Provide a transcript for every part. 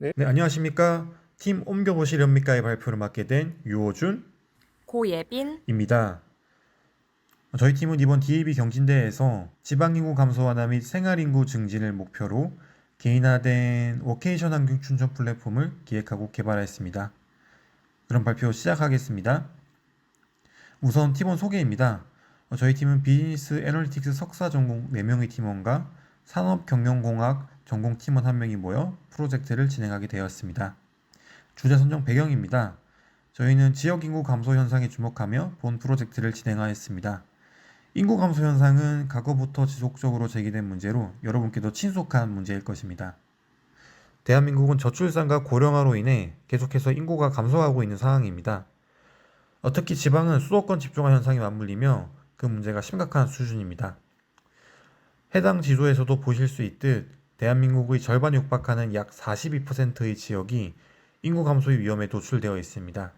네, 안녕하십니까. 팀 옮겨보시렵니까의 발표를 맡게 된 유호준입니다. 고예빈, 저희 팀은 이번 DAB 경진대회에서 지방인구 감소완화 및 생활인구 증진을 목표로 개인화된 워케이션 환경 춘천 플랫폼을 기획하고 개발하였습니다. 그럼 발표 시작하겠습니다. 우선 팀원 소개입니다. 저희 팀은 비즈니스 애널리틱스 석사 전공 4명의 팀원과 산업경영공학 전공 팀원 1명이 모여 프로젝트를 진행하게 되었습니다. 주제 선정 배경입니다. 저희는 지역 인구 감소 현상에 주목하며 본 프로젝트를 진행하였습니다. 인구 감소 현상은 과거부터 지속적으로 제기된 문제로 여러분께도 친숙한 문제일 것입니다. 대한민국은 저출산과 고령화로 인해 계속해서 인구가 감소하고 있는 상황입니다. 특히 지방은 수도권 집중화 현상이 맞물리며 그 문제가 심각한 수준입니다. 해당 지도에서도 보실 수 있듯 대한민국의 절반이 육박하는 약 42%의 지역이 인구 감소의 위험에 노출되어 있습니다.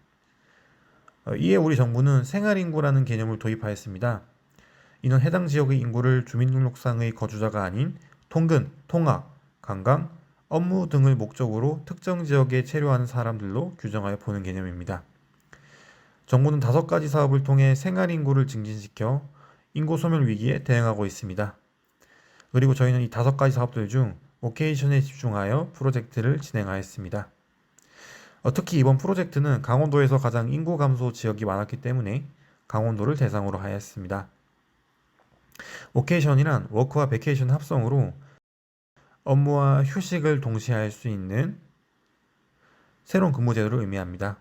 이에 우리 정부는 생활인구라는 개념을 도입하였습니다. 이는 해당 지역의 인구를 주민등록상의 거주자가 아닌 통근, 통학, 관광, 업무 등을 목적으로 특정 지역에 체류하는 사람들로 규정하여 보는 개념입니다. 정부는 5가지 사업을 통해 생활인구를 증진시켜 인구 소멸 위기에 대응하고 있습니다. 그리고 저희는 이 5가지 사업들 중 워케이션에 집중하여 프로젝트를 진행하였습니다. 특히 이번 프로젝트는 강원도에서 가장 인구 감소 지역이 많았기 때문에 강원도를 대상으로 하였습니다. 워케이션이란 워크와 베케이션 합성으로 업무와 휴식을 동시에 할 수 있는 새로운 근무 제도를 의미합니다.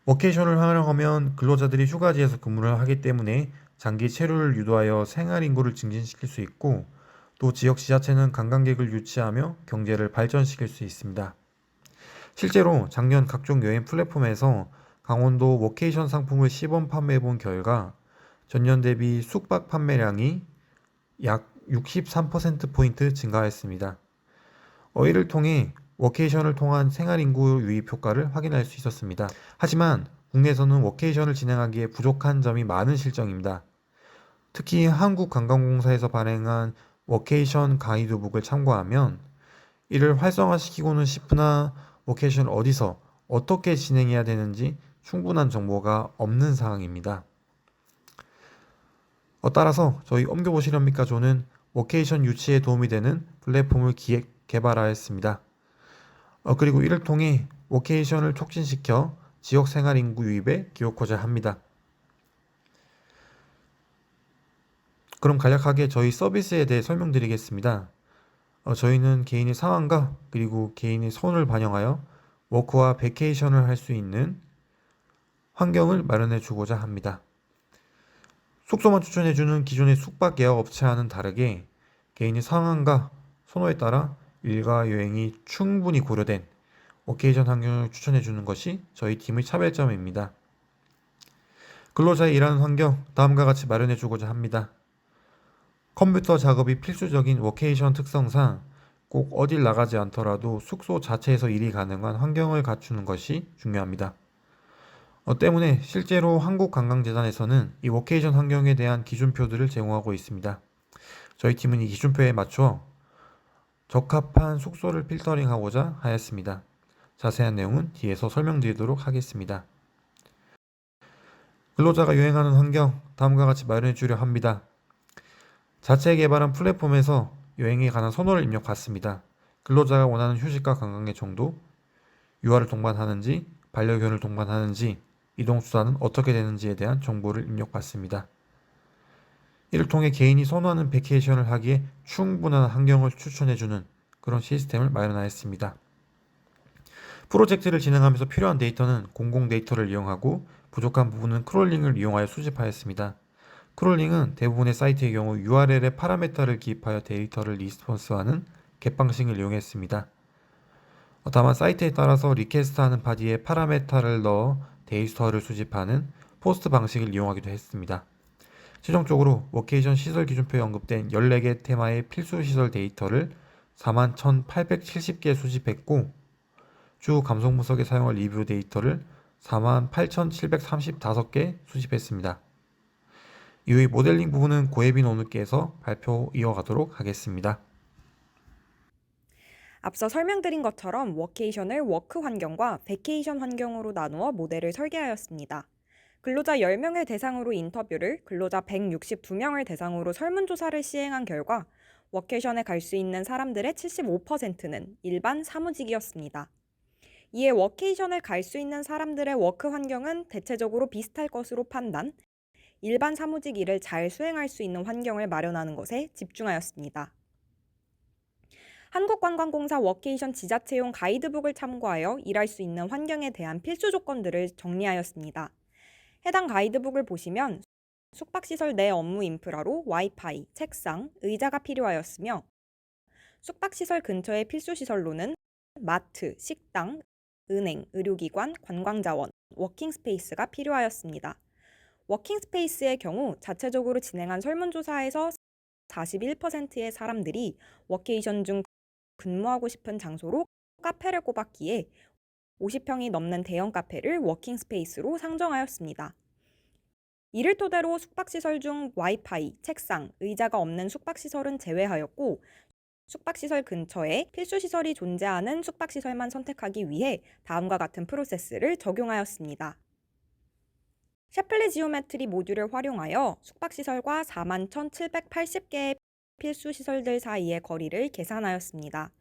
워케이션을 활용하면 근로자들이 휴가지에서 근무를 하기 때문에 장기 체류를 유도하여 생활 인구를 증진시킬 수 있고 또 지역 지자체는 관광객을 유치하며 경제를 발전시킬 수 있습니다. 실제로 작년 각종 여행 플랫폼에서 강원도 워케이션 상품을 시범 판매해 본 결과 전년 대비 숙박 판매량이 약 63%포인트 증가했습니다. 이를 통해 워케이션을 통한 생활인구 유입 효과를 확인할 수 있었습니다. 하지만 국내에서는 워케이션을 진행하기에 부족한 점이 많은 실정입니다. 특히 한국관광공사에서 발행한 워케이션 가이드북을 참고하면 이를 활성화시키고는 싶으나 워케이션을 어디서 어떻게 진행해야 되는지 충분한 정보가 없는 상황입니다. 따라서 저희 옮겨보시렵니까 조는 워케이션 유치에 도움이 되는 플랫폼을 개발하였습니다. 그리고 이를 통해 워케이션을 촉진시켜 지역 생활 인구 유입에 기여하고자 합니다. 그럼 간략하게 저희 서비스에 대해 설명드리겠습니다. 저희는 개인의 상황과 그리고 개인의 선호를 반영하여 워크와 베케이션을 할 수 있는 환경을 마련해 주고자 합니다. 숙소만 추천해주는 기존의 숙박 예약 업체와는 다르게 개인의 상황과 선호에 따라 일과 여행이 충분히 고려된 워케이션 환경을 추천해주는 것이 저희 팀의 차별점입니다. 근로자의 일하는 환경 다음과 같이 마련해주고자 합니다. 컴퓨터 작업이 필수적인 워케이션 특성상 꼭 어딜 나가지 않더라도 숙소 자체에서 일이 가능한 환경을 갖추는 것이 중요합니다. 때문에 실제로 한국관광재단에서는 이 워케이션 환경에 대한 기준표들을 제공하고 있습니다. 저희 팀은 이 기준표에 맞춰 적합한 숙소를 필터링하고자 하였습니다. 자세한 내용은 뒤에서 설명드리도록 하겠습니다. 근로자가 여행하는 환경 다음과 같이 마련해 주려 합니다. 자체 개발한 플랫폼에서 여행에 관한 선호를 입력받습니다. 근로자가 원하는 휴식과 관광의 정도, 유아를 동반하는지, 반려견을 동반하는지, 이동수단은 어떻게 되는지에 대한 정보를 입력받습니다. 이를 통해 개인이 선호하는 베케이션을 하기에 충분한 환경을 추천해주는 그런 시스템을 마련하였습니다. 프로젝트를 진행하면서 필요한 데이터는 공공 데이터를 이용하고 부족한 부분은 크롤링을 이용하여 수집하였습니다. 크롤링은 대부분의 사이트의 경우 URL에 파라메터를 기입하여 데이터를 리스폰스하는 겟 방식을 이용했습니다. 다만 사이트에 따라서 리퀘스트하는 바디에 파라메터를 넣어 데이터를 수집하는 포스트 방식을 이용하기도 했습니다. 최종적으로 워케이션 시설 기준표에 언급된 14개 테마의 필수 시설 데이터를 41,870개 수집했고 주 감성 분석에 사용할 리뷰 데이터를 48,735개 수집했습니다. 이후의 모델링 부분은 고예빈 오늘께서 발표 이어가도록 하겠습니다. 앞서 설명드린 것처럼 워케이션을 워크 환경과 베케이션 환경으로 나누어 모델을 설계하였습니다. 근로자 10명을 대상으로 인터뷰를, 근로자 162명을 대상으로 설문조사를 시행한 결과 워케이션에 갈 수 있는 사람들의 75%는 일반 사무직이었습니다. 이에 워케이션을 갈 수 있는 사람들의 워크 환경은 대체적으로 비슷할 것으로 판단, 일반 사무직 일을 잘 수행할 수 있는 환경을 마련하는 것에 집중하였습니다. 한국관광공사 워케이션 지자체용 가이드북을 참고하여 일할 수 있는 환경에 대한 필수 조건들을 정리하였습니다. 해당 가이드북을 보시면 숙박시설 내 업무 인프라로 와이파이, 책상, 의자가 필요하였으며 숙박시설 근처의 필수시설로는 마트, 식당, 은행, 의료기관, 관광자원, 워킹스페이스가 필요하였습니다. 워킹스페이스의 경우 자체적으로 진행한 설문조사에서 41%의 사람들이 워케이션 중 근무하고 싶은 장소로 카페를 꼽았기에 50평이 넘는 대형 카페를 워킹스페이스로 상정하였습니다. 이를 토대로 숙박시설 중 와이파이, 책상, 의자가 없는 숙박시설은 제외하였고 숙박시설 근처에 필수시설이 존재하는 숙박시설만 선택하기 위해 다음과 같은 프로세스를 적용하였습니다. 셰플리 지오메트리 모듈을 활용하여 숙박시설과 41,780개의 필수시설들 사이의 거리를 계산하였습니다.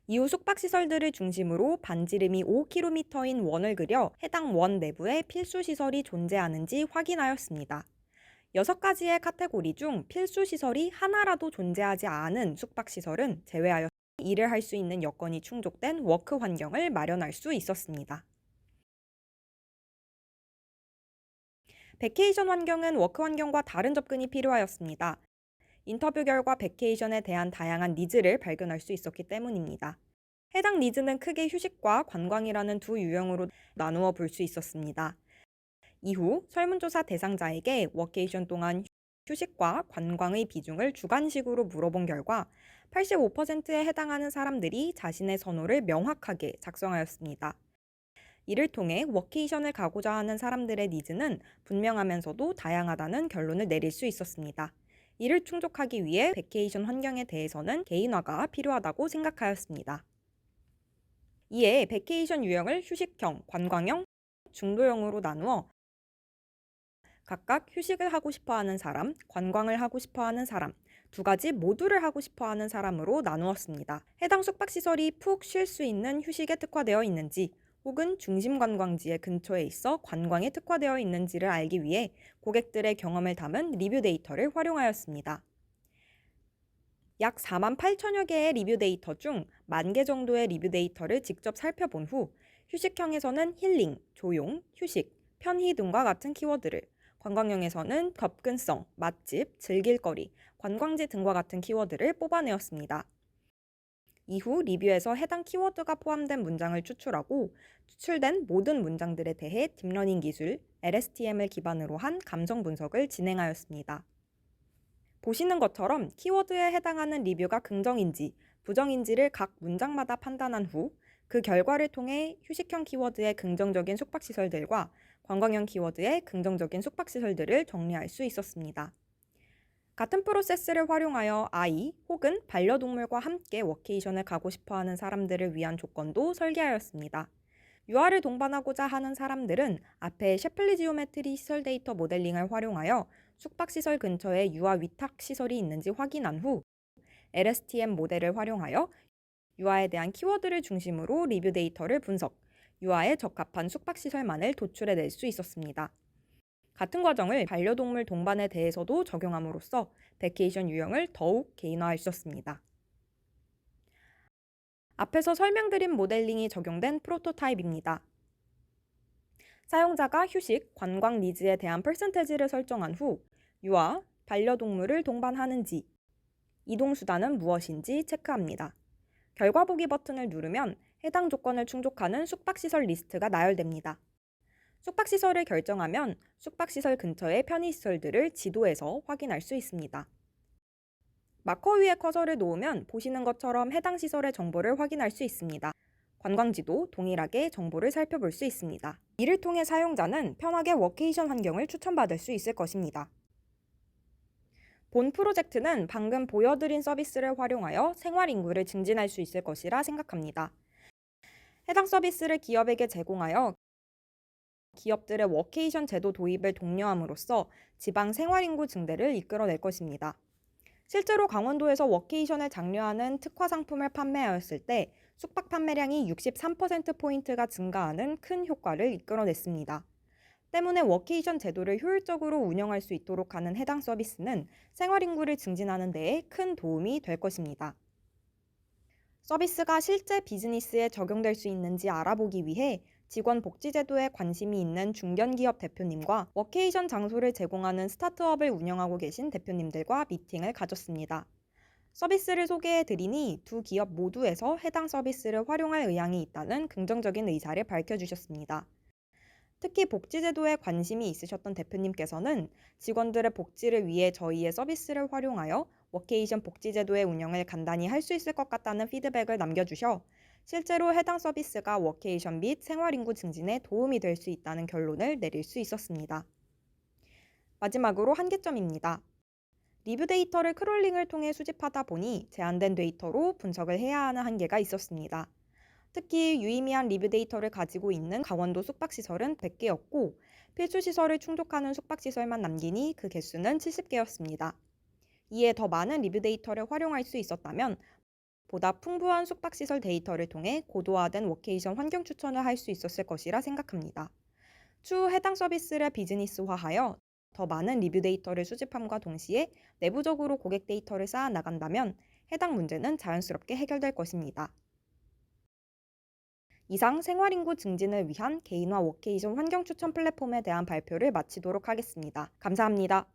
이후 숙박시설들을 중심으로 반지름이 5km인 원을 그려 해당 원 내부에 필수시설이 존재하는지 확인하였습니다. 6가지의 카테고리 중 필수시설이 하나라도 존재하지 않은 숙박시설은 제외하여 일을 할 수 있는 여건이 충족된 워크 환경을 마련할 수 있었습니다. 베케이션 환경은 워크 환경과 다른 접근이 필요하였습니다. 인터뷰 결과 베케이션에 대한 다양한 니즈를 발견할 수 있었기 때문입니다. 해당 니즈는 크게 휴식과 관광이라는 두 유형으로 나누어 볼 수 있었습니다. 이후 설문조사 대상자에게 워케이션 동안 휴식과 관광의 비중을 주관식으로 물어본 결과 85%에 해당하는 사람들이 자신의 선호를 명확하게 작성하였습니다. 이를 통해 워케이션을 가고자 하는 사람들의 니즈는 분명하면서도 다양하다는 결론을 내릴 수 있었습니다. 이를 충족하기 위해 베케이션 환경에 대해서는 개인화가 필요하다고 생각하였습니다. 이에 베케이션 유형을 휴식형, 관광형, 중도형으로 나누어 각각 휴식을 하고 싶어하는 사람, 관광을 하고 싶어하는 사람, 두 가지 모두를 하고 싶어하는 사람으로 나누었습니다. 해당 숙박시설이 푹 쉴 수 있는 휴식에 특화되어 있는지 혹은 중심 관광지의 근처에 있어 관광에 특화되어 있는지를 알기 위해 고객들의 경험을 담은 리뷰 데이터를 활용하였습니다. 약 48,000여 개의 리뷰 데이터 중 10,000개 정도의 리뷰 데이터를 직접 살펴본 후 휴식형에서는 힐링, 조용, 휴식, 편의 등과 같은 키워드를, 관광형에서는 접근성, 맛집, 즐길거리, 관광지 등과 같은 키워드를 뽑아내었습니다. 이후 리뷰에서 해당 키워드가 포함된 문장을 추출하고 추출된 모든 문장들에 대해 딥러닝 기술, LSTM을 기반으로 한 감성 분석을 진행하였습니다. 보시는 것처럼 키워드에 해당하는 리뷰가 긍정인지, 부정인지를 각 문장마다 판단한 후 그 결과를 통해 휴식형 키워드의 긍정적인 숙박시설들과 관광형 키워드의 긍정적인 숙박시설들을 정리할 수 있었습니다. 같은 프로세스를 활용하여 아이 혹은 반려동물과 함께 워케이션을 가고 싶어하는 사람들을 위한 조건도 설계하였습니다. 유아를 동반하고자 하는 사람들은 앞에 셰플리 지오메트리 시설 데이터 모델링을 활용하여 숙박시설 근처에 유아 위탁시설이 있는지 확인한 후 LSTM 모델을 활용하여 유아에 대한 키워드를 중심으로 리뷰 데이터를 분석, 유아에 적합한 숙박시설만을 도출해낼 수 있었습니다. 같은 과정을 반려동물 동반에 대해서도 적용함으로써 베케이션 유형을 더욱 개인화할 수 있었습니다. 앞에서 설명드린 모델링이 적용된 프로토타입입니다. 사용자가 휴식, 관광 니즈에 대한 퍼센테지를 설정한 후 유아, 반려동물을 동반하는지, 이동수단은 무엇인지 체크합니다. 결과 보기 버튼을 누르면 해당 조건을 충족하는 숙박시설 리스트가 나열됩니다. 숙박시설을 결정하면 숙박시설 근처의 편의시설들을 지도에서 확인할 수 있습니다. 마커 위에 커서를 놓으면 보시는 것처럼 해당 시설의 정보를 확인할 수 있습니다. 관광지도 동일하게 정보를 살펴볼 수 있습니다. 이를 통해 사용자는 편하게 워케이션 환경을 추천받을 수 있을 것입니다. 본 프로젝트는 방금 보여드린 서비스를 활용하여 생활 인구를 증진할 수 있을 것이라 생각합니다. 해당 서비스를 기업에게 제공하여 기업들의 워케이션 제도 도입을 독려함으로써 지방 생활 인구 증대를 이끌어낼 것입니다. 실제로 강원도에서 워케이션을 장려하는 특화 상품을 판매하였을 때 숙박 판매량이 63%포인트가 증가하는 큰 효과를 이끌어냈습니다. 때문에 워케이션 제도를 효율적으로 운영할 수 있도록 하는 해당 서비스는 생활 인구를 증진하는 데에 큰 도움이 될 것입니다. 서비스가 실제 비즈니스에 적용될 수 있는지 알아보기 위해 직원 복지 제도에 관심이 있는 중견기업 대표님과 워케이션 장소를 제공하는 스타트업을 운영하고 계신 대표님들과 미팅을 가졌습니다. 서비스를 소개해 드리니 두 기업 모두에서 해당 서비스를 활용할 의향이 있다는 긍정적인 의사를 밝혀주셨습니다. 특히 복지제도에 관심이 있으셨던 대표님께서는 직원들의 복지를 위해 저희의 서비스를 활용하여 워케이션 복지제도의 운영을 간단히 할 수 있을 것 같다는 피드백을 남겨주셔 실제로 해당 서비스가 워케이션 및 생활인구 증진에 도움이 될 수 있다는 결론을 내릴 수 있었습니다. 마지막으로 한계점입니다. 리뷰 데이터를 크롤링을 통해 수집하다 보니 제한된 데이터로 분석을 해야 하는 한계가 있었습니다. 특히 유의미한 리뷰 데이터를 가지고 있는 강원도 숙박시설은 100개였고 필수시설을 충족하는 숙박시설만 남기니 그 개수는 70개였습니다. 이에 더 많은 리뷰 데이터를 활용할 수 있었다면 보다 풍부한 숙박시설 데이터를 통해 고도화된 워케이션 환경 추천을 할 수 있었을 것이라 생각합니다. 추후 해당 서비스를 비즈니스화하여 더 많은 리뷰 데이터를 수집함과 동시에 내부적으로 고객 데이터를 쌓아 나간다면 해당 문제는 자연스럽게 해결될 것입니다. 이상 생활인구 증진을 위한 개인화 워케이션 환경 추천 플랫폼에 대한 발표를 마치도록 하겠습니다. 감사합니다.